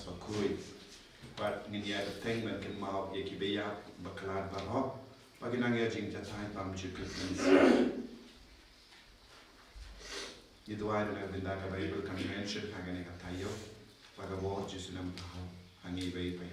Bakhuid, but Nginia the thing man can mau Yakibeya, Baklad Barho, Baginanga Jing Jatai Bam Jukutmans. Yidwai and Vindaka Bible Convention, Haganika Taïew, Bagabo, Jisunam Pao, Hangi Bay Bay.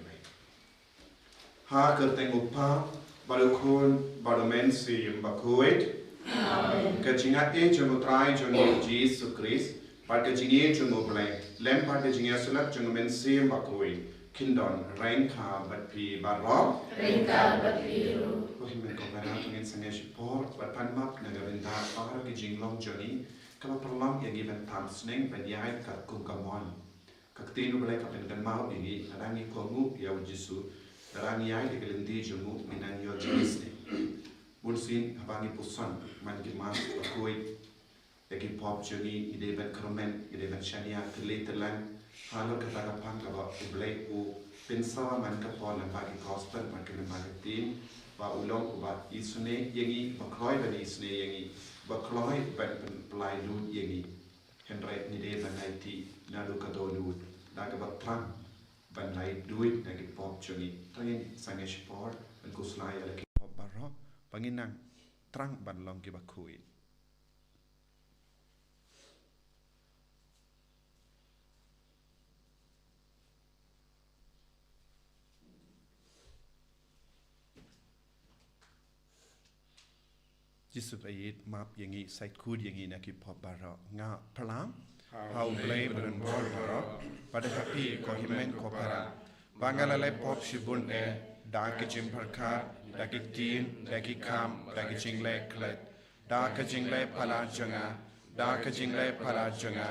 Harker Tengupa, Barukun, Barumensi, Bakhuid, Kachinga Age Try Jungle Jesus Christ, Parkajing Jungle Blank, Lamparkajing Sulat Jungumensi, Bakhuid, Kindon, Ranka, but P. Barro, Ranka, but P. Women Copenhagen in Sangashi Port, but Panmap, Nagavinda, Parkajing Long Journey, Kalapalam, a given time snake, but Yai Kakungamon. Kaktino Black up in the mouth, Rani Komu, Yajisu. Rani ay de kalindi jumu minan yo jinisne. Bulsin habangi pusan man ki mas Bakhuid eki pop juni ide ben kromen ide ben shania kletelan halo kata kapang kaba ublay u pensawa man kapon ang bagi gospel man ki magatin ba ulong ubat isune yengi bakloy ben isne yengi bakloy ben play lud yengi henry ide ben IT nadu kadolud daga batram ban lai duit nagi pop chungi train sangesh por ban kuslai ala ki pop barro panginang trang ban long ki Bakhuid Jisup ayit map yengi site kud yengi nagi pop barro nga plam how play ban bor barro pada happy ko himen ko para bangalale pop shibun daki jimparka daki tin daki kam daki jingle klet daki jingle pala janga daki jingle pala janga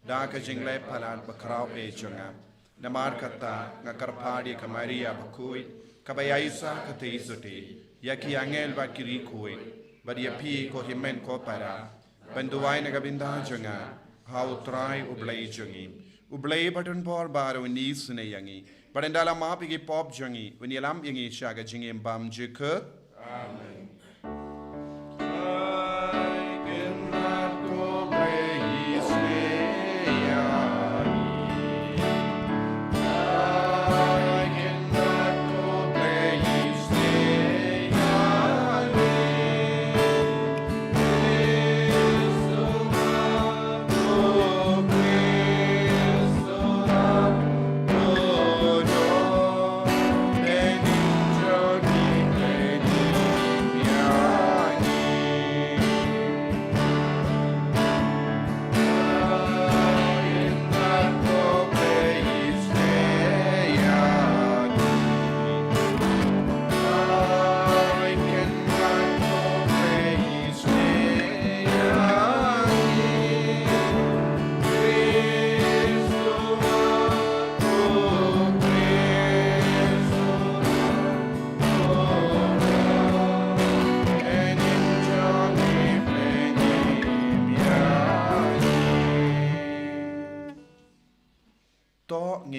daki jingle pala bakrao janga namar kata ngakarpadi kamaria Bakhuid kabayaisa kateisuti yaki angel bakiri kui badia pi ko himen ko para banduai nagabinda janga how try ublay jungi ublay button por baro ni sune yangi barendala mapi ki pop jungi when yalam yangi shaga jingi bam jika amen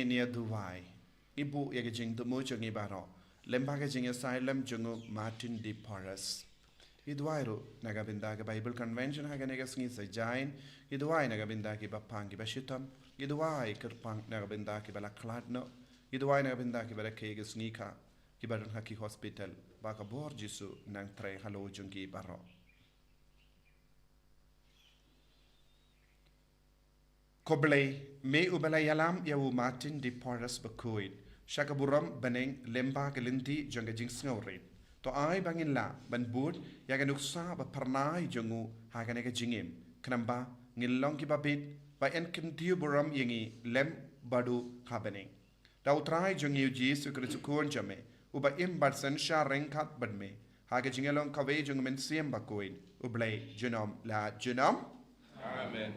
jingi nia duwai ibu ya jing tu mu jungi baro lemba ke jing asylum jungu Martin de Porres iduai ro nagabinda ke Bible Convention ha ganega sngi sa jain iduai nagabinda ke bapang ke bashitam iduai kerpang nagabinda ke bala kladno iduai nagabinda ke bala ke sngi ka ke baran haki hospital ba ka bor jisu nang tre halo jungi baro Koblai me ubala yalam yawu Martin de Porres Bakhuid Shakaburam baneng lemba kelinti jangga jing sngauri to ai bangin la ban bud yaga nuksa ba parnai jangu hagane ka jingim knamba ngilong ki babit ba en kintiu buram yangi lem badu khabaneng da utrai jangu Jesu Kristu kon jame uba im barsan sha rengkat banme haga jingelong kawe jangu men siem Bakhuid ublai junom la junom Amen.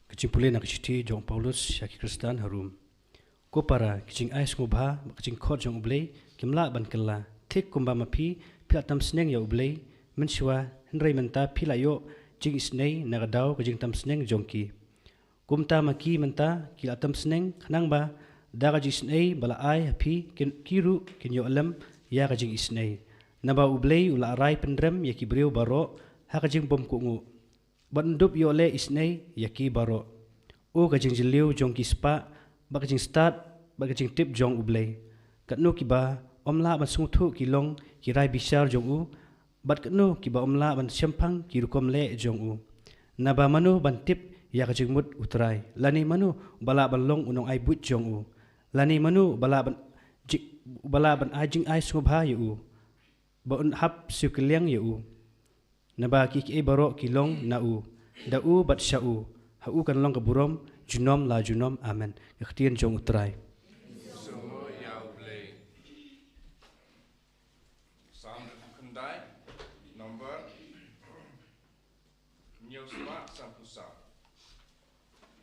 Kecing pulih nak citi jong Paulus yaki Kristen harum. Ko para kecing ais ngubha kecing khot jong ublei kimla ban kella tik kumba mapi pila tam sneng ya ublei menshwa henrei menta pila yo jing isnei nagadau kecing tam sneng jongki. Kumta maki menta kila tam sneng khnang ba daga jing isnei bala ai hapi kiru kinyo alam ya kecing isnei. Naba ublei ula arai pendrem yaki beriu baro ha kecing bom kungu. Bandup yole isnei yaki baro. O kajing jiliu jong kispa, ba kajing start, ba kajing tip jong ublei. Katnu kiba omla ban sungtu kilong kirai bisar jong u, bat katnu kiba omla ban syampang kirukom le jong u. Naba manu ban tip ya kajing mut utrai. Lani manu bala ban long unong ai but jong u. Lani manu bala ban ajing ai sungubha yu u. Ba un hap siukiliang yu u. Naba kiki baro kilong na u da u bat sha u ha u kan long kaburom junom la junom amen ikhtian jong utrai Semua yang boleh sambil kendai nombor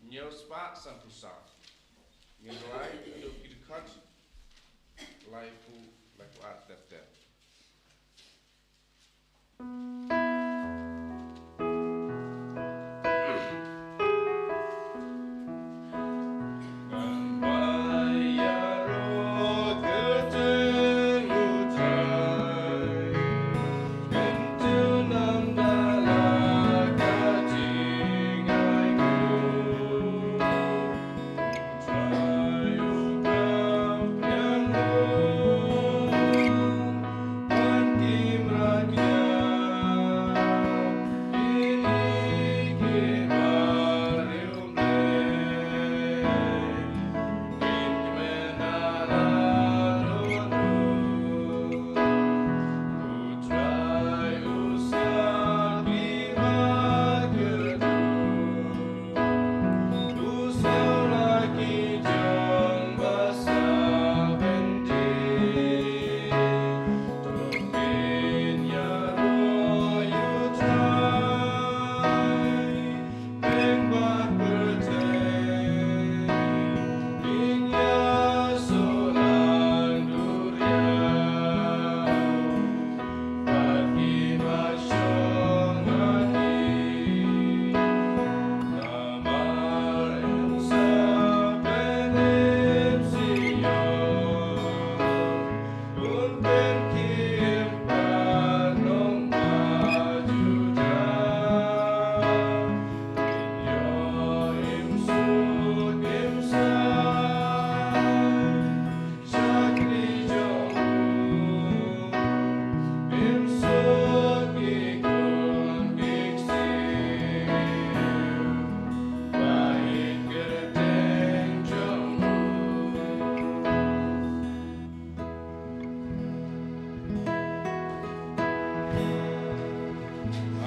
nyospa sampusa ngelai untuk kirkat laifu at daftar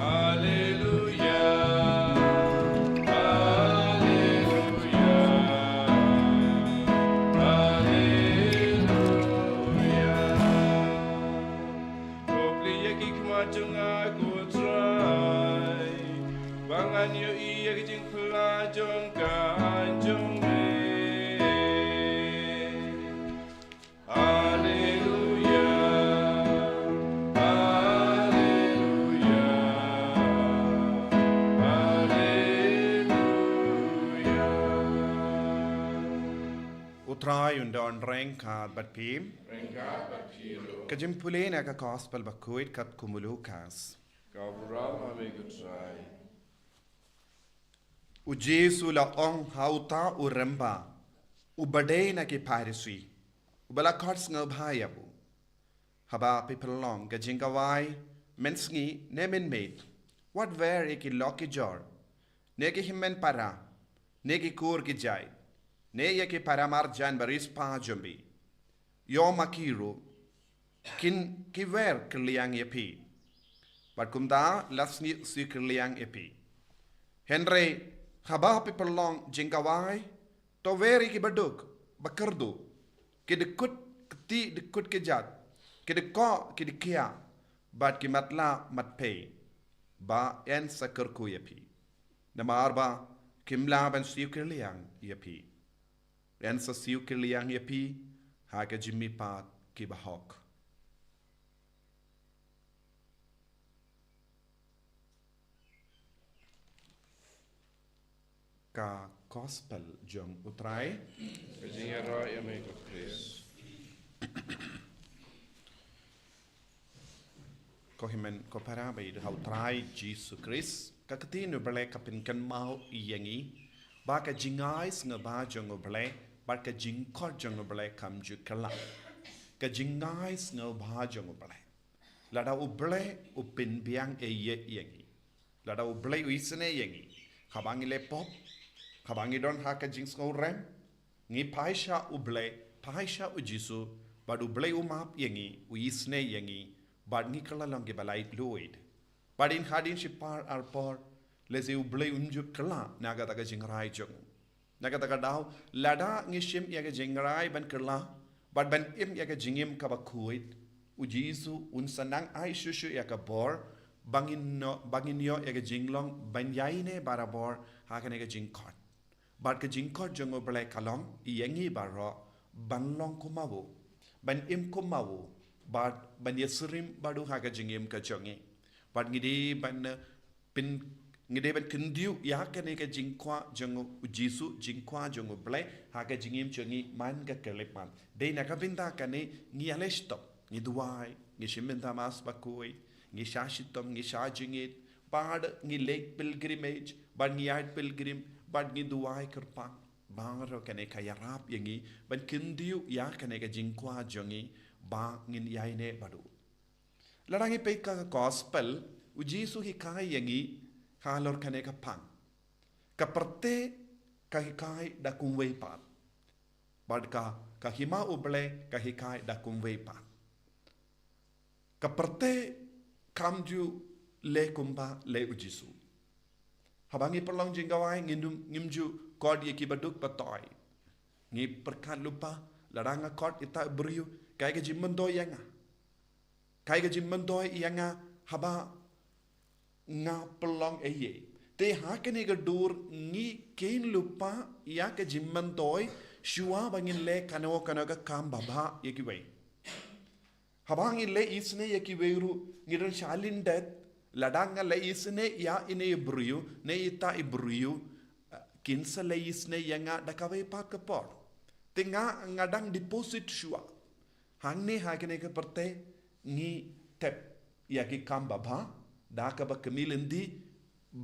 Hallelujah. utrai undon rengkat bat pim. Rengkat batiro. Kajimpulin aka gospel Bakhuid kat kumulukas. Kau beram ame kutrai. U Jesu la ong hauta u remba. U badai na ki parisi. U bala kots ngabhayabu. Haba pipelong kajingawai mensngi nemin mate. What were eki loki jor. Negi himmen para. Negi kur ki jai. Ne yeki paramar jan baris pa jumbi. Yo makiru. Kin kiwer kliang yepi. But kumda lasni si kliang yepi. Henry haba pipelong jingawai. To weri ki baduk. Bakardu. Kidikut kti dikut kejat. Kidiko kidikia. But ki matla matpay. Ba en sakar ku yepi. Namar ba kimla ban siu kliang yepi. En sa siu kliang yepi. Haga jimmy pat ki bahok. Ka gospel jong utrai. Kajinga roi ame kutris. Ko himen ko parabai de utrai Jesus Christ. Ka katinu bele kapin kan mau iyangi. Ba ka jingais ngaba jong bele. Ba ka jingkor jong bele kam ju kala. Ka jingais ngaba jong bele. Lada u bele u pin biang e ye iyangi. Lada u bele u isene iyangi. Kabangi le pop. Kabangi don ha ka jings ngo rem. Ngi paisha u bele. Paisha u jisu. Bad u bele u map iyangi. U isne iyangi. Bad ngi kala langi balai fluid. Bad in hadin shipar arpor. Lezi u bele unjuk kala. Naga taga jingrai jong. Naga taga daw. Lada ngi shim yaga jingrai ban kala. Bad ban im yaga jingim ka Bakhuid. U jisu un sanang ai shushu yaga bor. Bangin yo yaga jinglong. Ban yaine barabor. Hakan yaga jingkot. Bad ka jingkot jong u bele kalong. Iyangi baro. Ban long kumawu. Ban im kumawu. Bad ban yasrim badu haga jingim ka jongi. Bad ngidi ban pin ngide ban kendiu ya kane ka jingkwa jongo ujisu jingkwa jongo ble haga jingim jongi man ka kelepan. De na ka binda kane ngi alestop ngi duai ngi shiminta mas Bakhuid ngi shashitom ngi shajingit bad ngi lake pilgrimage bad ngi yard pilgrim bad ngi duai kerpang bangro kane ka yarap yangi ban kendiu ya kane ka jingkwa jongi ba ngin yaine badu larangi pe ka gospel ujisu hi kai yangi halor kane ka pang kaperte ka hikai da kumwei pat bad ka hima uble ka hikai da kumwei pat kaperte kamju le kumba le ujisu habangi perlong jingawai ngimju kod ye kibaduk patoi ngi perkan lupa laranga kod ita beriu kai ga jimmandoi yanga kai ga jimmandoi yanga haba nga pelong eye te hakane ga dur ngi kain lupa ya ka jimmandoi shua bangin le kano ga kam baba yekiwe habangi le isne yekiwe ru ngiran shalin det ladanga le isne ya ine ibriu ne ita ibriu kinsa le isne yanga dakawe pat kapor tinga ngadang deposit shua hangne hakane ka perte ngi tep ya ki kam baba daka ba kamilindi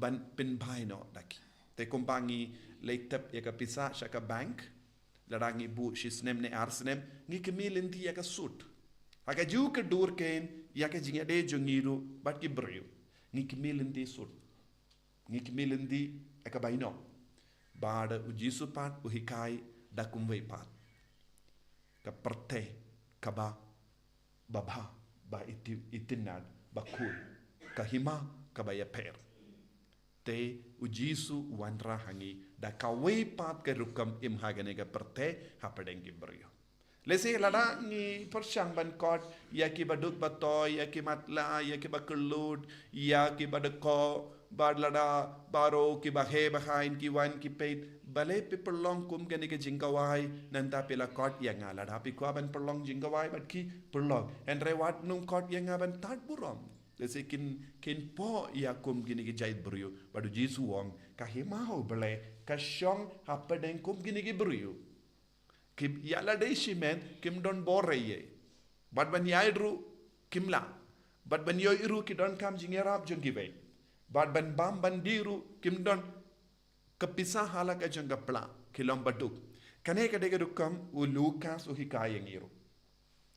ban pin baino daki te kumpangi leitep ya ka pisa shaka bank larangi bu shisnem ne arsnem ngi kamilindi ya ka sut aga ju ka dur ken ya ka jinga de jongiru bat ki brio ngi kamilindi sut ngi kamilindi aka baino bada ujisu pat uhikai dakumwei pat ka perte kaba baba ba itinad Bakhuid kahima kabaya per te ujisu wanra hangi da kawe pat ke rukam im hagane ga perte hapadengi brio lesi lada ngi persyang ban kot ya ki baduk batoy ya ki matla ya ki bakulud ya ki badako bad lada baro ki bahe bahain ki wan ki peit bale pe perlong kum gane ke jingawai nanta pela kot ya ngala da pi kwa ban perlong jingawai bat ki perlong en rewat nung kot ya ngaban tat burom lesi kin po ya kum gine ki jait brio badu jisu wong ka himau bale ka shong hapadeng kum gine ki brio Kim yala de shimen kim don boreye. But when yaidru kim la. But when yo iru ki don kam jingerap jong give. But when bam bandiru kim don kapisa halaka jong gapla kilom baduk. Kane kadege rukam u Lucas u hikay ngiru.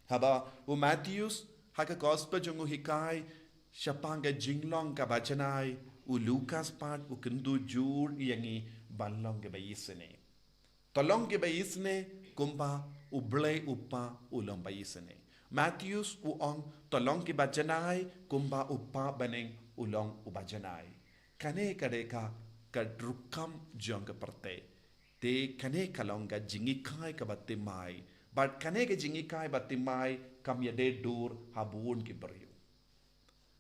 Haba u Matthews haka gospel jong u hikay Shapanga jinglong ka bachanay u Lucas part u kundu jur yangi banlong ke bayisne. Tolong ke bayisne kumpa u blay upa ulong bayisne. Matthews u ong tolong ke bachanay kumpa upa baneng ulong u bachanay. Kane kadeka kadrukam jong ke parte. Te kane kalong ka jingikai ka batimay. But kane ka jingikai batimay kam yade dur habun ki beriu.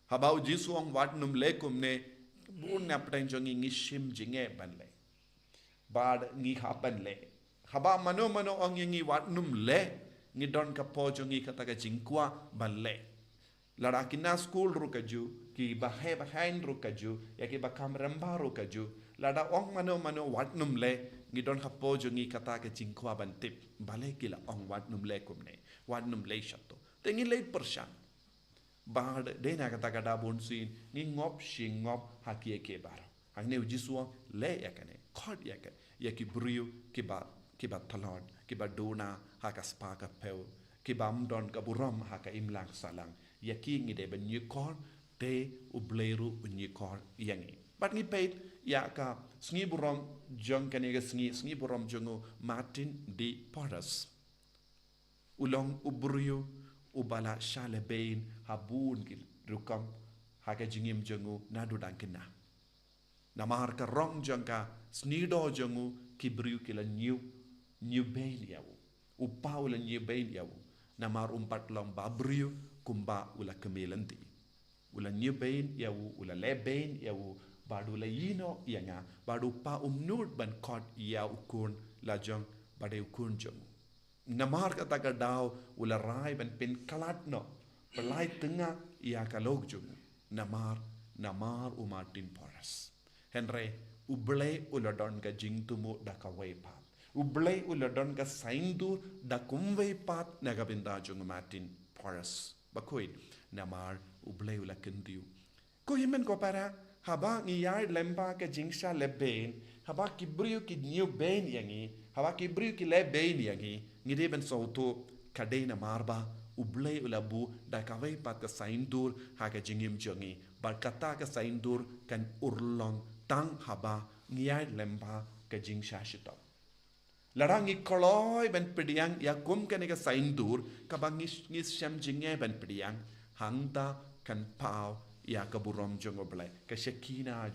Habau Jisu ang wat num lekum ne bun naptain jong ngi shim jinge ban le. Bad ngi hapan le. Haba mano ang ngi wat num le ngi don ka po jong ngi kata ka jingkwa ban le. Lara kina school rukaju ki bahain rukaju ya ki bakam ramba rukaju. Lara ong mano wat num le ngi don ka po jong ngi kata ka jingkwa ban tip. Bale kila ong wat num lekum ne. Wat num le shato. Tengi le persyan. Bad dena kata kada bonsin ni ngop shing ngop hakie ke bar hangne ujisuang le yakane khod yakane yaki briu ke ba talon ke ba dona haka spaka peu ke bam don ka buram haka imlang salang yaki ngi de ben nyikor te ubleru nyikor yangi bat ngi peit yaka sngi buram jong kane ga sngi buram jongo Martin D. Porras ulong ubriu ubala shale bain habun gil rukam haga jingim jangu nadu dankina namar ka rong jangka snido jangu kibriu kila new bain yawu upa ula new bain yawu namar umpat long babriu kumba ula kemelanti ula new bain yawu ula le bain yawu badu la yino yanga badu pa umnud ban kot ya ukun la jang bade ukun jangu namar kata ka daw ula rai ban pen kalat no pelai tengah ia kalog jung namar Martin Porras Henry ublay ula don ka jingtumo da kaway pat ublay ula don ka saindu da kumway pat nagabinda jung Martin Porras Bakhuid namar ublay ula kendiu ko himen ko para haba ngiyar lemba ka jingsha leben haba kibriu ki new ben yangi haba kibriu ki le ben yangi ngide ben sauto kadena marba ublay ulabu da kawai pat ka saindur haga jingim jongi bar kata ka saindur kan urlong tang haba ngiyai lemba ka jingsha shito larangi koloy ben pidiang ya kum kan ka saindur ka bangis sham jinge ben pidiang hangta kan pau ya ka burom jongo blay ka shakina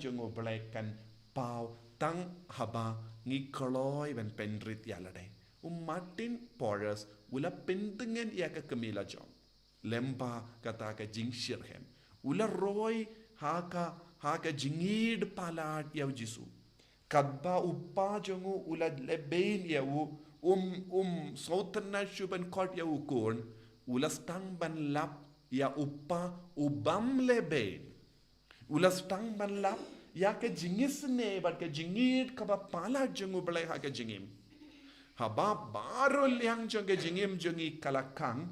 jongo blay kan pau tang haba ngi koloy ben penrit yalade Martin Porras ula pentengan ia ka kemila jong lemba kata ka jingshirhem ula roy haka jingid palat yaw Jisu kadba upa jongu ula lebein yaw sautan na shuban kot yaw kon ula stang ban lap ya upa ubam lebein ula stang ban lap ya ka jingis ne bat ka jingid ka ba palat jongu balai haka jingim haba baro liang jonge jingim jongi kalakang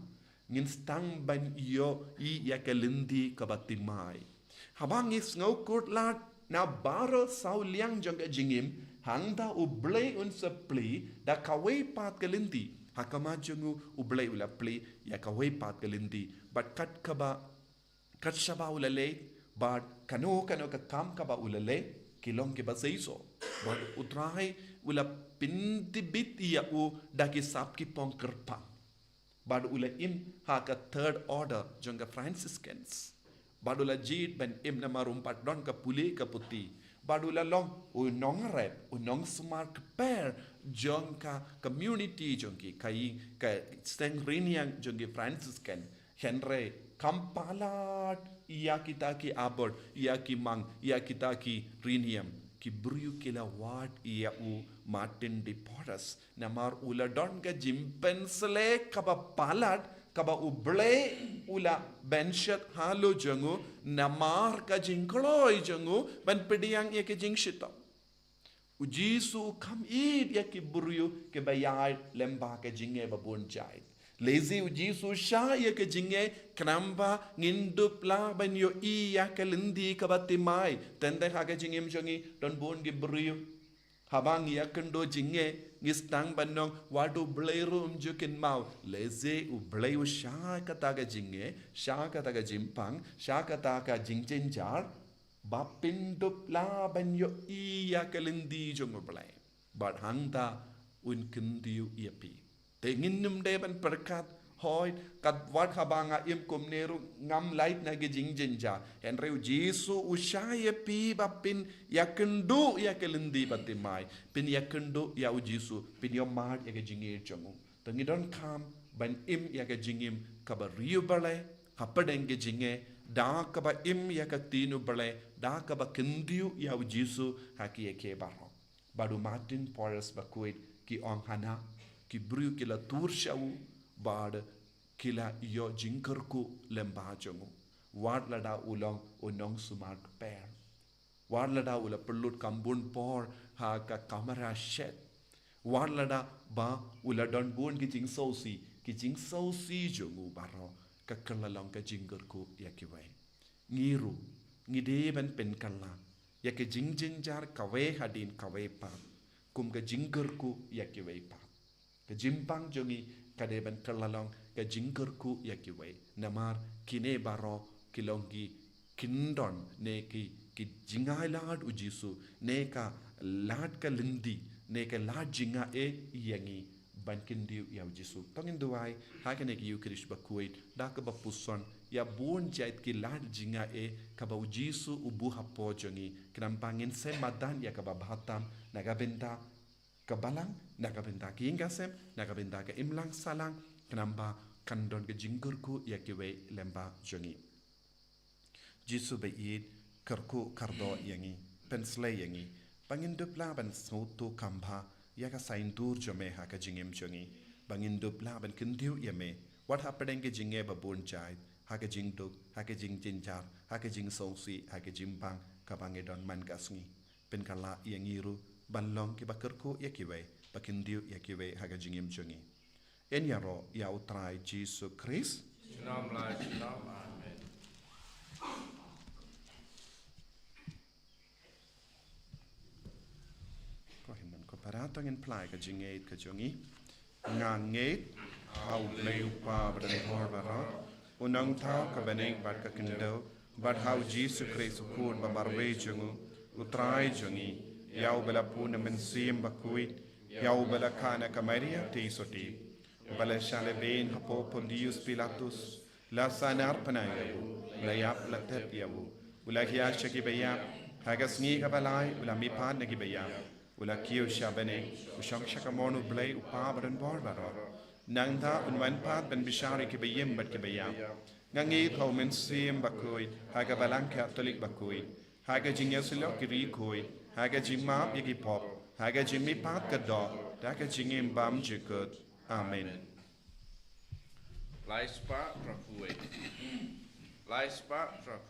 ngin stang ban iyo I yakalindi kabatimai haba ngis ngau kurtlat na baro sau liang jonge jingim hangda ublay unsapli da kawai pat kalindi hakama jongu ublay ulapli ya kawai pat kalindi but kat shaba ulale but kano ka kam kaba ulale kilong ke basaiso but utrai ula pintibit iya u daki sapki pong kerpa bad ula im haka third order jonga Franciscans bad ula jid ben im na marumpat don ka puli ka puti bad ula long u nong red u nong smart pair jonga community jongi kai ka Sngi jongi Franciscan Henry kampalat iya kita ki abord iya ki mang iya kita ki rinium ki briu kila wat ia u Martin D. Porras namar ula don ka jimpensle kaba palat kaba uble ula benchet halo jangu namar ka jingkloi jangu ban pediang ia ke jingshita U Jesu kam id ya ki buriu ke bayai lemba ke jinge babun jai. Lezi u Jesu sha ya ke jinge kenamba ngindup la ban yo I ya ke lindi ke batimai. Tende ha ke jingim jongi don bun ke buriu. Habang ya kendo jinge ngistang banong wadu bleru umjukin mau. Lezi u bleu sha kata ke jinge, sha kata ke jimpang, sha kata ke jingjenjar. Bapindup la ban yo iya kalindi jong blai. But hangta un kendiu ia pi. Te nginum de ban perkat hoi kat wat habanga im komneru ngam light na ge jingjenja. Henreu Jesu usaya pi bapin ya kendu ya kalindi batimai. Pin ya kendu ya u Jesu pin yo mad ya ge jingir jongu. Tangi don kam ban im ya ge jingim kabariu balai hapadeng ge jinge. Da kaba im ya katinu bale da kaba kendiu ya u Jesu haki eke baro. Badu Martin Porres Bakhuid ki ong hana ki bru kila tur shau bad kila yo jinkarku lemba jongu. Wad lada ulong unong sumak per. Wad lada ula perlut kambun por ha ka kamera shed. Wad lada ba ula don bun ki jing sausi jongu baro. Kakalalong ka jingarku ya kiwai. Ngiru, ngide ban pen kala. Ya ke jingjinjar kawe hadin kawe pa. Kum ka jingarku ya kiwai pa. Ka jimpang jongi kade ban kalalong ka jingarku ya kiwai. Namar kine baro kilongi kindon ne ki jingai lad u Jesu ne ka lad ka lindi ne ka lad jinga yangi ban kindiu ya Jesu tongin duai hakane ki Eucharist Bakhuid da ka bapuson ya bon jait ki lad jinga ka ba Jesu ubu hapo jongi kinampangin se madan ya ka babatam nagabenta ka balang nagabenta ki ingasem nagabenta ka imlang salang kinamba kandon ke jingkurku ya kiwe lemba jongi Jesu bayid karku kardo yangi pensle yangi pangin dupla ban sautu kamba ya ka sain dur jome ha ka jingem jongi bangin dupla ban kindiu yame what happened ke jinge ba bon chai ha ka jingduk ha ka jing jinjar ha ka jing sausi ha ka jimpang ka bange don man gasngi pen kala yangiru banlong ki bakarku ya kiwe bakindiu ya kiwe ha ka jingem jongi en yaro ya utrai Jesus Christ Shalom lai shalom amen. Paratang in plai ka jingate ka jongi ngangate how leu pa bran horbara unang tau ka beneng bat ka kindo but how Jesus Christ kun ba marwe jongu utrai jongi yau bela puna men sim Bakhuid yau bela kana ka Maria te soti bala shale ben hapo pondius Pilatus la sanar panayu la yap la tep yawu ula hiya shaki bayap hagas ni ka balai ula mi pan nagi bayap ula kiu shabane ushang shakamonu blay upabran barbara nangta unwan pat ben bishari ki bayim bat ki bayam ngangi thau men sim Bakhuid haga balang Catholic Bakhuid haga jingyasilo ki rikoi haga jimap yaki pop haga jimmi pat ka do daga jingim bam jikut amen Lai spa Bakhuid. Lai spa Bakhuid.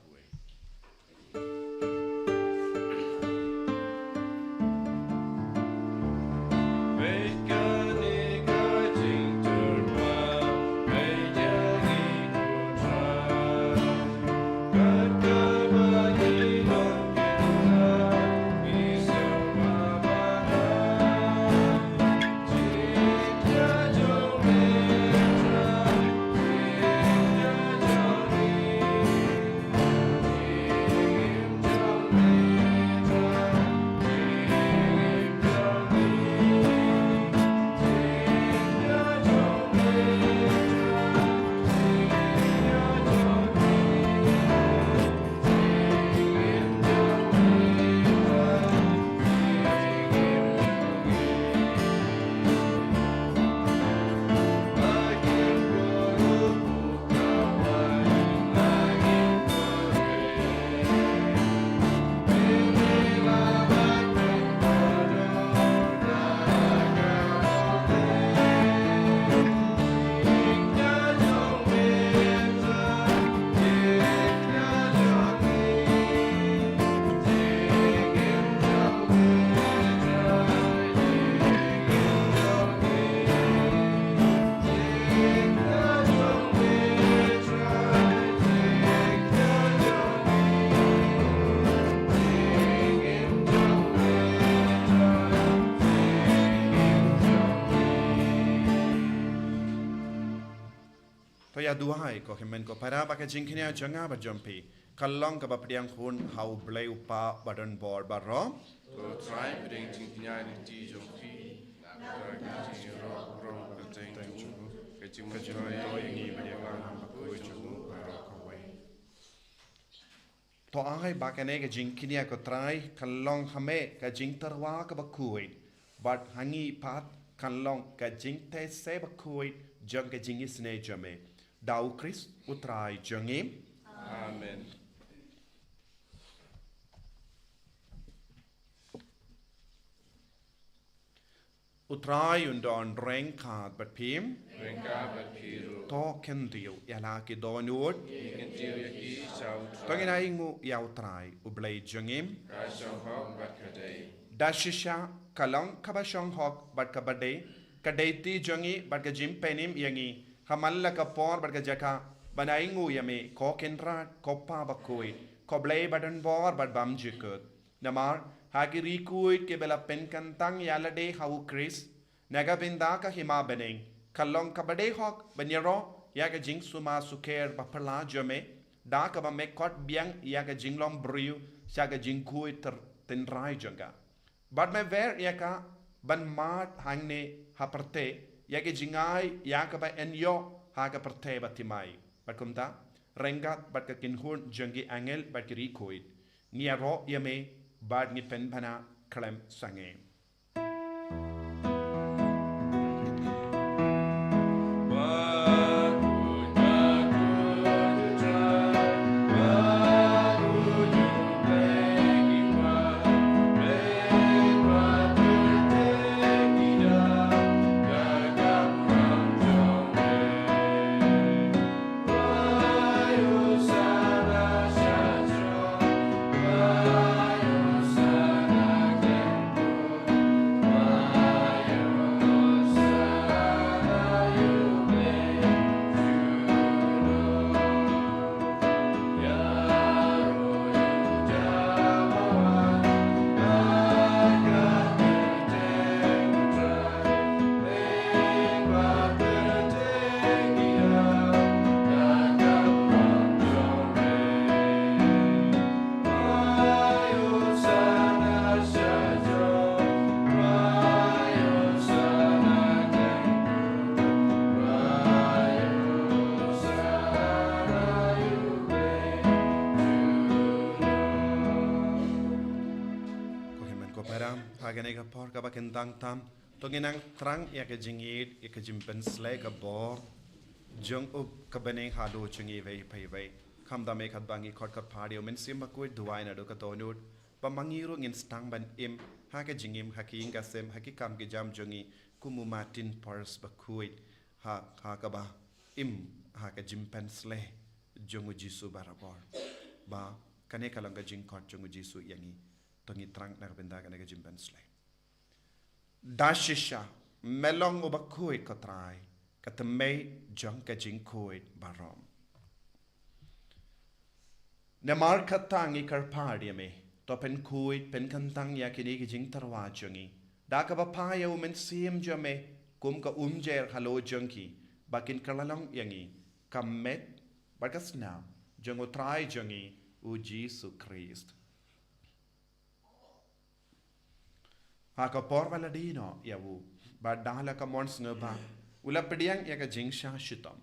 ya duhai ko himen ko para ba ka jingkhinia janga ba jompi kallong ka ba priang khun how bleu pa badon bor ba ro to try bring jingknya ni ti jompi na ka jing ro ro ka teng chu ka jing ma joy ni ba ya wa ba ko chu ba ro ka wai to ai ba ka ne ka jingkhinia ko try kallong hame ka jing tarwa ka ba khui but hangi pat kallong ka jing te se ba khui jang ka jing isne jame dau Chris utrai jangim amen utrai undon reng khat bat phim renka ba phiru to ken dio yala ki donut ken tiu ya ki chau to ngai ai ngu yau trai ublai jangim ka shong hok bat ka dei dashisha kalong kaba shong hok bat ka bade ka deiti jangi bat ka jim penim yangi hamalla ka por bat ka jaka banai ngu yame ko kenra ko pa ba koi ko blai badan bor bat bam jikut namar hagi rikuit ke bela pen kantang yala de hau Chris naga binda ka hima beneng kalong ka bade hok banyero ya ka jing suma suker ba pala jame da ka ba mekot biang ya ka jinglom briu sya ka jing kuit ter ten rai janga but me ver ya ka ban mat hangne haperte ya ka jingai ya ka ba enyo ha ka perte batimai bat kumta rengat bat ka kinhun jangi angel bat ki rikuit niaro yame bad ni pen bana klem sange Hagane ka por ka bakendang tam to ginang trang ya ka jingit ya ka jimpen slay ka bor jong up ka baneng halo chingi vei pai vei kham da me khat bangi khot ka phadio men sim ma koi duai na do ka tonut pa mangiru ngin stang ban im ha ka jingim ha ki inga sem ha ki kam ki jam jongi kumu martin pars Bakhuid ha ka ba im ha ka jimpen slay jongu jisu barabor ba kane kalanga jing khot jongu jisu yangi tongi trang na benda ka jimpen slay dashisha melong o Bakhuid ka trai ka temei jong ka jing Bakhuid barom na mar khatangi kar pardi me to pen Bakhuid pen kantang ya kini ki jing tarwa jongi da ka ba pa ya men sim jame kum ka umjer halo jongki bakin kalalong yangi kamet bakasna jongo trai jongi u Jesu Christ haka por valadino yawu ba dala ka mons ngba ula pediang ya ka jingsha shitam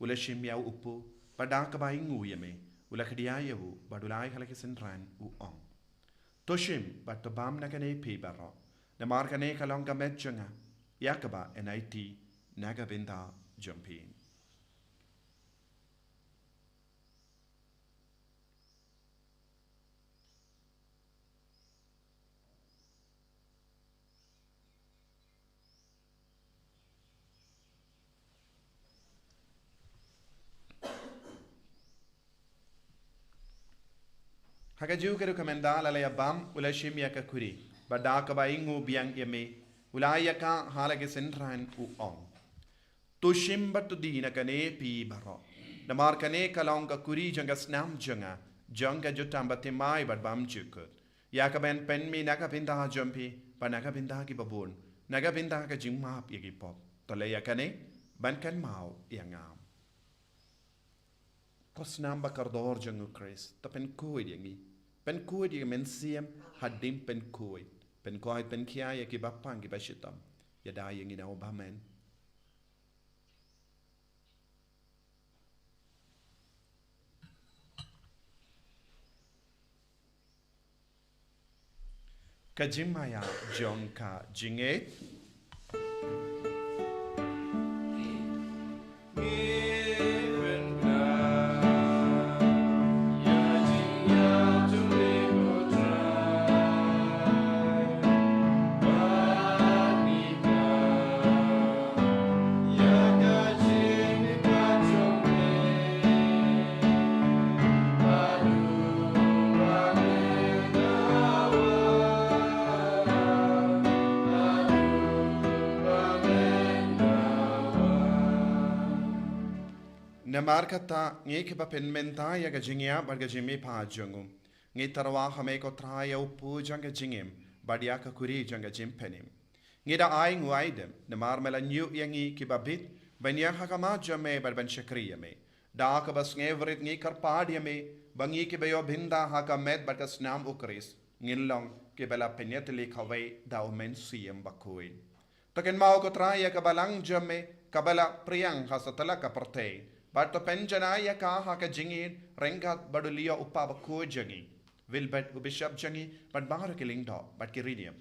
ula shim yaw upu pada ka ba ingu yame ula khdia yawu badulai halaki senran u on toshim ba tabam na kane pe baro na mar kane kalong ka metchanga yakaba nit naga binda jumpin Hakajiu keru kamenda lalaya bam ula shimya ka kuri bada ka ba ingu biang yame ulaya ka halage senran u on to shimba to dina kane pi baro namar kane kalong ka kuri janga snam janga jutamba temai bad bam chukut ya ka ben pen mi naga binda jumpi pa naga binda ki babun naga binda ka jingmap yagi pop to le ya kane ban kan mau yangam ก็สนามบักรดอร์จังคริสแต่เป็นคุยอย่างนี้เป็นคุยอย่างมันเสียมหัดดิมเป็นคุยเป็นคุยเป็นขี้ยากิบับปังกิบัชิตัมอย่าได้อย่างนี้นะอบาเมนกะจิมมายาจงกะจิงเอNamar kata ngi ke papen menta ya ga jingya bar ga jimi pa jangum ngi tarwa hame ko Taïew pu jang ga jingim badia ka kuri jang ga jimpenim ngi da ai nguaidem namar mela nyu yangi ki babit banya hakama jame bar ban shakriya me da ka bas ngevrit ngi karpad me bangi ke bayo binda hakamet bar ka snam ukris ngilong ke bela penyet li khawai da men siem Bakhuid taken mau ko Taïew ka balang jame kabala priyang hasatala ka partei But the penjanaya ka haka jingin rengat badulia upa Bakhuid jangi wilbet ubishap jangi but bahar killing dog but kirinium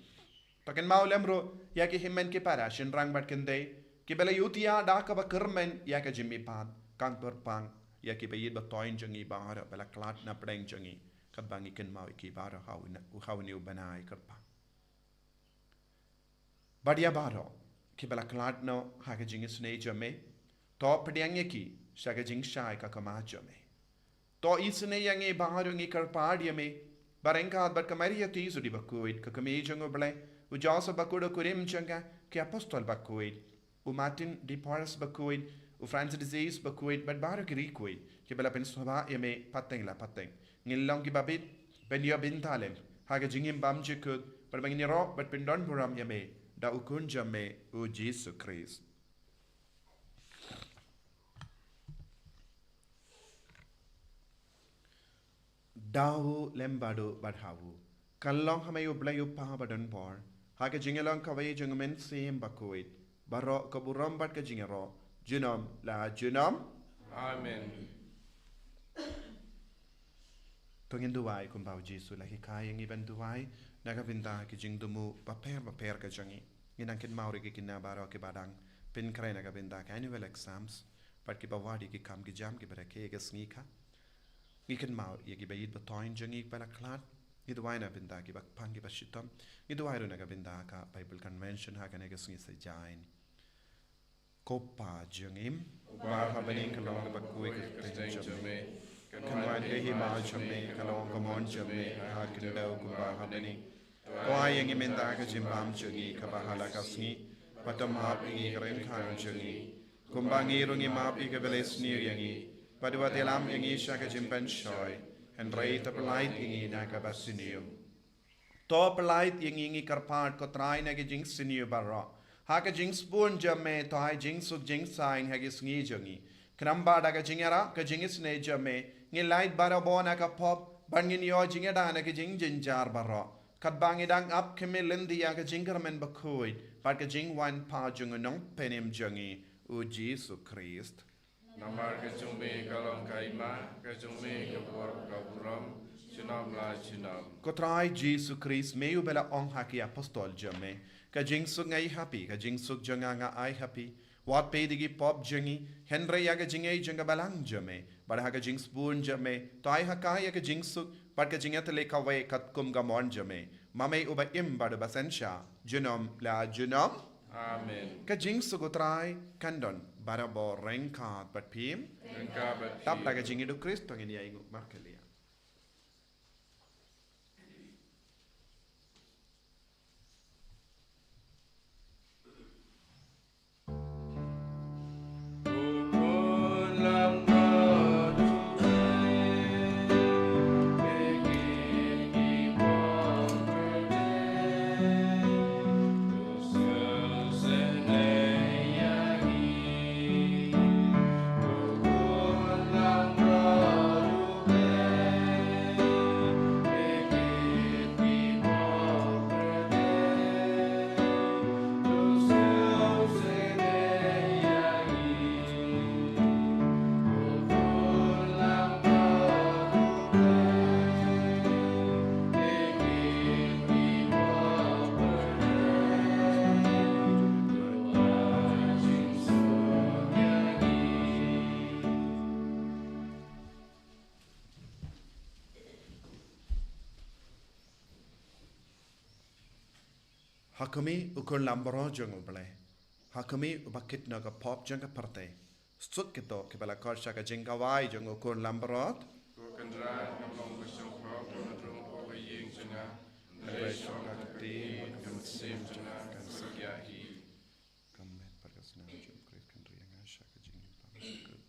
taken mau lemro ya ki himmen ki parashin rang but kende ki bela yutia da ka ba kermen ya ka jimmi pad kang perpang ya ki bayid ba toin jangi bahar bela klat na preng jangi kat bangi ken mau ki bahar hawni ubanai kerpa badia baro ki bela klat no haka jingi snei jame to pediange ki Shaga jing shai ka kamaja me. To isne yange baharu ngi karpadia me. Barenka bat kamaria tizu di Bakhuid ka kamejang oble. U jasa bakudo kurim janga ki apostol Bakhuid. U Martin di Paris Bakhuid. U Francis disease Bakhuid bat baru ki rikuid. Ki bela pen soba yame pateng la pateng. Ngilong ki babit ben yo bintalem. Haga jingim bam jikud. Bat bangini ro bat pindon buram yame. Da ukunja me u Jesus Christ. Dahu lembado badhavu. Kalong hamayu blayu pa badan por. Haka jingelong kawai jungmen sim Bakhuid. Baro kaburam bat ka jingero. Junom la junom. Amen. Tungin duwai kumbau Jesu lahi kayang iban duwai. Nagavinda ki jingdumu baper ka jangi. Ginangkin mauri ki kinabaro ki badang. Pin kray nagavinda ka annual exams. Pat ki bawadi ki kam ki jam ki barake ka Sngi ka. Ikan mau ia ki bayid batoin jangi pala klat itu waina binda ki bak pangi bashitam itu wairu naga binda ka Bible convention ha kana Sngi sejain kopa jangim bar habening kalong Bakhuid jame kan wan hi ma jame kalong kamon jame ha kindau ku bar habening ko ayang imenda ka jimbam jangi ka bahala ka Sngi patam ha pingi karen khan jangi kumbangi rungi ma pi ka belesni yangi Padua telam yangi shaka jimpan shoy and rate of light yangi naka basinium. Top light yangi karpart ko try nagi jing siniu barra. Haka jing spoon jame to hai jing suk jing sign hagis Sngi jangi. Knamba daga jingera ka jingis ne jame ngi light bara bona ka pop bangin yo jingeda naka jing jinjar barra. Kat bangi dang up kemi lindi ya ka jingermen Bakhuid but ka jing wan pa jung nong penim jangi u Jesus Christ. Namar ke jumbe kalong kaima ke jumbe ke kaburam chinam la chinam. Ko try Jesus Christ meyu bela ong haki apostol jame ka jing suk ngai happy ka jing suk janga nga ai happy wat pe digi pop jangi henry ya ka jingai janga balang jame bar ha ka jing spoon jame to ai haka ya ka jing suk par ka jingat le ka we kat kum ga mon jame mame uba im bar basensha junom la junom Amen. Ka jing suk try kandon barabo renka but pim Renka bat tap ta ka jing idu Kristo ngin ya ingu markelia. Love. Hakami ukul lambaro jong uble. Hakami ubakit naga pop jong parte. Sut kito kibala korsha ka jingkawai jong ukul lambarot. Kukandra namong kusong pop madrung o ying jana. Nalay shonga kati magkamsim jana kan sakyahi. Kamet pargasna jong kris kandri yang asha ka jingkawai. Amen.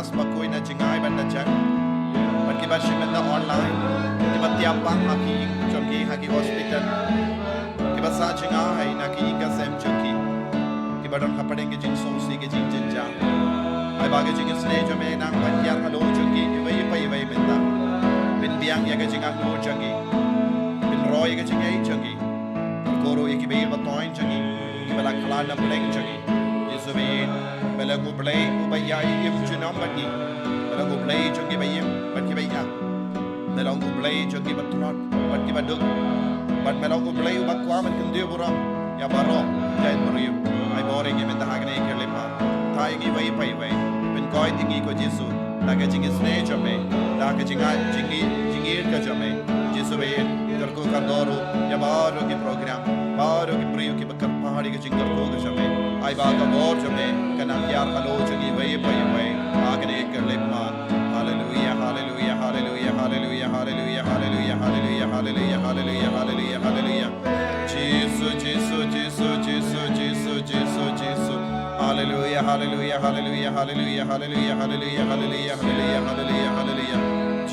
Mas Bakhuid na Sngi banda jang. Bagi bashimenda online. Tiba tiap haki jongki haki hospital. basa jinga hai na ki ka sem chuki ki badon kapadeng ke jing song si ke jing jinja ai ba ke jing sne jo me nang ban yar halo chuki i vai benda bin biang ya ke jing ak no changi bin roy ke jing ai changi koro ki be ba toin changi ki bala khala na bleng changi yesu be bala go blay u ba ya im junam bani bala go blay changi ba yim bat ki ba ya bala go blay changi ba trot bat ki ba duk bat bala go blay u ba kwa man kan dia buram ya baro jai buriu ai bore ki men ta hagne ke lepa thai ki vai vai ben koi tingi ko yesu da ke jing sne chame da ke jinga jingi ka chame yesu be karko ka doro ya baro ki program baro ki priu ki bakar pahadi ke jingar ko ka chame ai ba ka bor chame kana yar halo changi vai hagne ke lepa hallelujah hallelujah hallelujah hallelujah hallelujah hallelujah hallelujah hallelujah hallelujah hallelujah hallelujah Jesus Jesus Jesus Jesus Jesus Jesus Jesus hallelujah hallelujah hallelujah hallelujah hallelujah hallelujah hallelujah hallelujah hallelujah hallelujah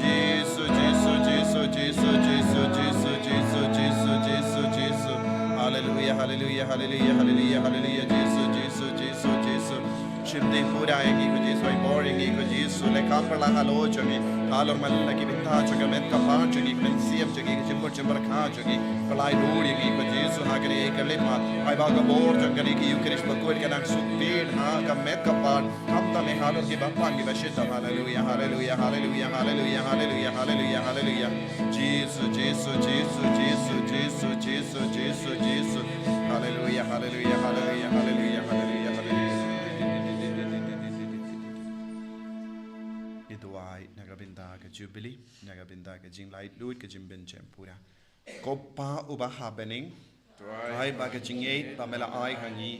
Jesus Jesus Jesus Jesus Jesus Jesus Jesus Jesus Jesus Jesus hallelujah hallelujah hallelujah hallelujah hallelujah Jesus Jesus Jesus Jesus Shimdi pura egi ko Jesus ai boring egi ko Jesus le kapala halo changi kalor mal lagi binta chaga met ka pa changi men siam changi chimbar kha changi palai duri egi ko Jesus ha kare ekale ma ai ba ga bor changi ki ukrish bakul ka nak sutin ha ka met ka pa kamta me halor ki bappa ki bashita hallelujah hallelujah hallelujah hallelujah hallelujah hallelujah hallelujah Jesus Jesus Jesus Jesus Jesus Jesus Jesus Jesus hallelujah hallelujah hallelujah hallelujah hallelujah Nagabinda ka Jubilee, nagabinda ka jing light loot ka jing ben champura. Kopa uba happening. Ai ba ka jing eight pa mela ai hangi.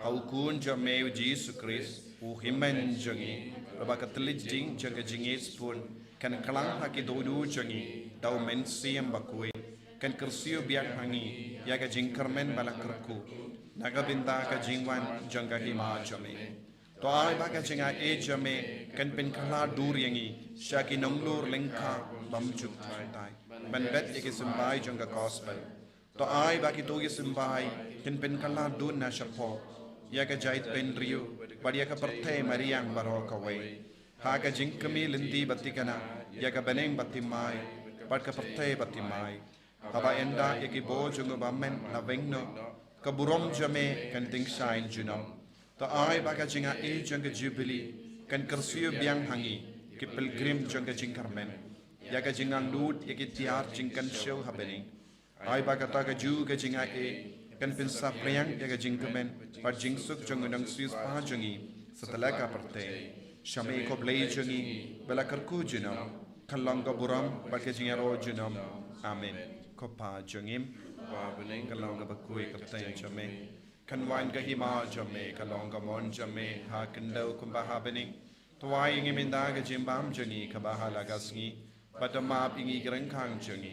Au kun jameu Jesus Christ. U himen jangi. Ba ka tlit jing jang ka jing eight spoon. Kan kalang haki dodu jangi. Dau men siam Bakhuid. Kan kersiu biak hangi. Ya ka jing kermen bala kerku. Nagabinda ka jing wan jang ka hima jame. To ai ba ka jinga e jame kan pen khala dur yangi shaki nonglur lengkha bam chuk tai ban bet ye simbai janga gospel to ai ba ki to ye simbai kan pen khala dur na shapo ya ka jait pen riu badia ka parthe mariang baro ka wai ha ka jing kami lindi batikana ya ka beneng batimai pat ka parthe batimai haba enda ye ki bo junga bammen na vengno ka burom jame kan ting shine junam to ai ba ka jinga e janga Jubilee kan kersiu biang hangi ki pilgrim janga jing karmen ya ka jingang lut ya ki tiar jing kan show happening ai ba ka ta ka ju ka jinga e kan pin sa priang ya ka jing kamen par jing suk jang nang sis pa jangi satala ka parte shame ko blay jangi bela karku junam kallang ka buram ba ka jinga ro junam amen ko pa jangim ba bening kallang ka bakui kapten chame kan wain ka hima jame kalong ka mon jame ha kandau kumba happening tuwai ingi minda ka jimbam jangi ka bahala ka sngi badamap ingi gereng kang jangi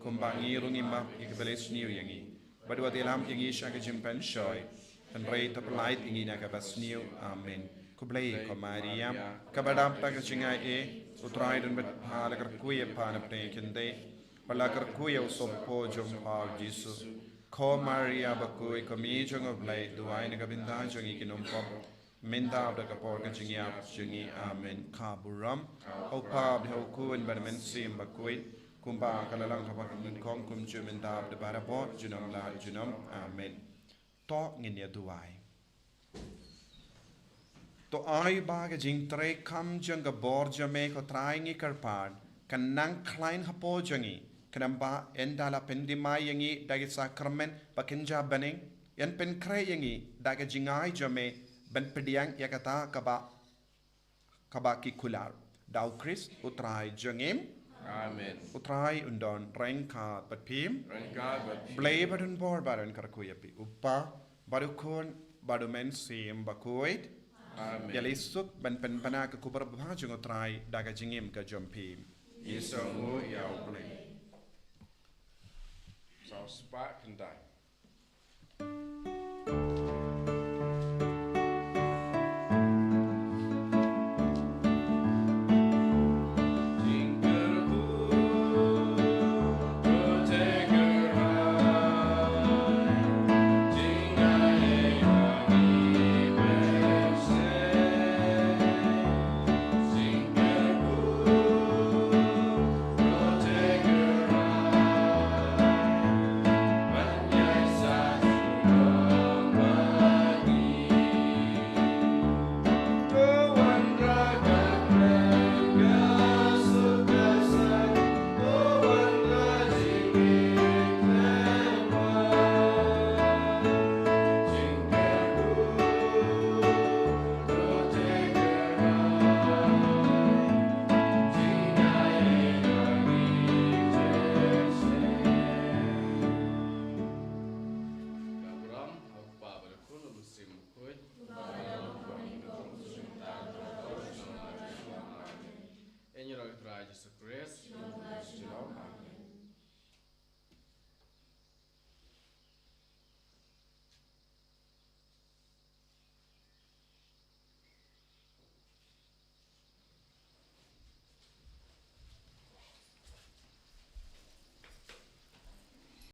kumba ngi rungi map ikbeles niu yangi badwa dilam ingi shaka jimpan shoy kan rei taplait ingi na ka basniu amen kublai ko maria ka badam ta ka jinga e utrai dun bet hala kar kuye pa na pre kende pala kar kuye usoppo jom pa Jesus ko Maria Bakhuid ko mi jong of light duai na kabinda jong ikinom pop minda abda kapor ka jingi jingi amen kaburam opa ho kun barmen sim Bakhuid kumba kalalang kapag Nyngkong kum ju minda abda barabo junam la junam amen to nginya duai to ai ba ka jing tre kam jong ga bor jame ko trai ngi karpad kan nang klein hapo jangi kenamba endala pendimai yangi dagi sakramen pakinja bening yan pen kre yangi daga jingai jame ben pediang yakata kaba ki kular dau Chris utrai jangim amen utrai undon rengka patpim blay badun bor badan karkuyapi uppa badukon badumen sim Bakhuid amen yalisuk ben pen pana ka kubar bhajung utrai daga jingim ka jompim Isongu yau blay. So spark and die.